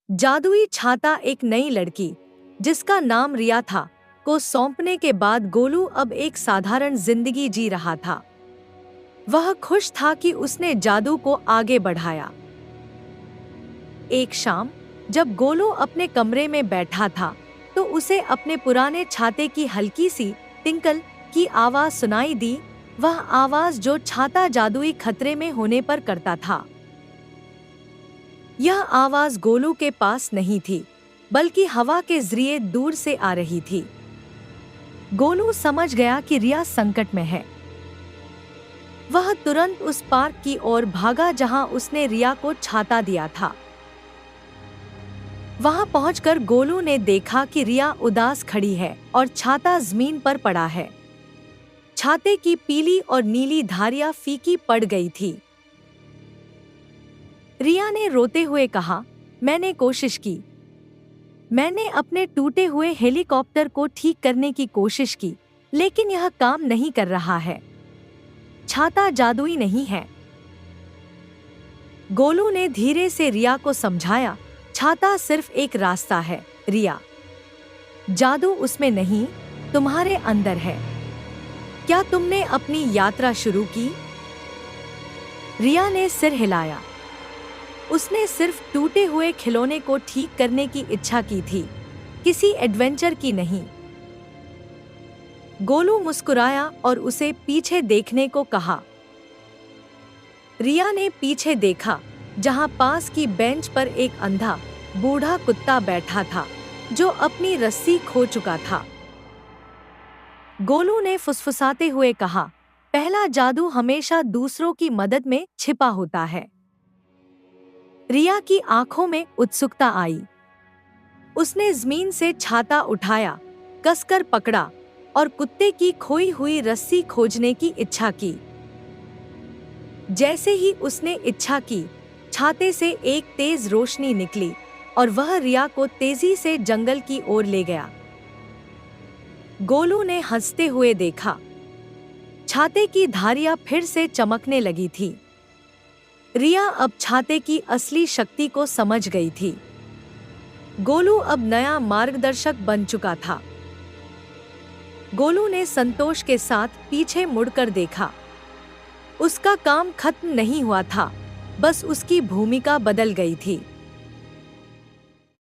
जादुई छाता एक नई लड़की, जिसका नाम रिया था, को सौंपने के बाद गोलू अब एक साधारण जिंदगी जी रहा था। वह खुश था कि उसने जादू को आगे बढ़ाया। एक शाम जब गोलू अपने कमरे में बैठा था, तो उसे अपने पुराने छाते की हल्की सी टिंकल की आवाज सुनाई दी। वह आवाज जो छाता जादुई खतरे में होने पर करता था। यह आवाज गोलू के पास नहीं थी, बल्कि हवा के जरिए दूर से आ रही थी। गोलू समझ गया कि रिया संकट में है। वह तुरंत उस पार्क की ओर भागा जहां उसने रिया को छाता दिया था। वहां पहुंचकर गोलू ने देखा कि रिया उदास खड़ी है और छाता जमीन पर पड़ा है। छाते की पीली और नीली धारियां फीकी पड़ गई थी। रिया ने रोते हुए कहा, मैंने कोशिश की। मैंने अपने टूटे हुए हेलीकॉप्टर को ठीक करने की कोशिश की, लेकिन यह काम नहीं कर रहा है। छाता जादुई नहीं है। गोलू ने धीरे से रिया को समझाया, छाता सिर्फ एक रास्ता है रिया। जादू उसमें नहीं, तुम्हारे अंदर है। क्या तुमने अपनी यात्रा शुरू की? रिया ने सिर हिलाया। उसने सिर्फ टूटे हुए खिलौने को ठीक करने की इच्छा की थी, किसी एडवेंचर की नहीं। गोलू मुस्कुराया और उसे पीछे देखने को कहा। रिया ने पीछे देखा, जहां पास की बेंच पर एक अंधा बूढ़ा कुत्ता बैठा था, जो अपनी रस्सी खो चुका था। गोलू ने फुसफुसाते हुए कहा, पहला जादू हमेशा दूसरों की मदद में छिपा होता है। रिया की आंखों में उत्सुकता आई। उसने जमीन से छाता उठाया, कसकर पकड़ा और कुत्ते की खोई हुई रस्सी खोजने की इच्छा की। जैसे ही उसने इच्छा की, छाते से एक तेज रोशनी निकली और वह रिया को तेजी से जंगल की ओर ले गया। गोलू ने हंसते हुए देखा। छाते की धारियां फिर से चमकने लगी थी। रिया अब छाते की असली शक्ति को समझ गई थी। गोलू अब नया मार्गदर्शक बन चुका था। गोलू ने संतोष के साथ पीछे मुड़कर देखा। उसका काम खत्म नहीं हुआ था, बस उसकी भूमिका बदल गई थी।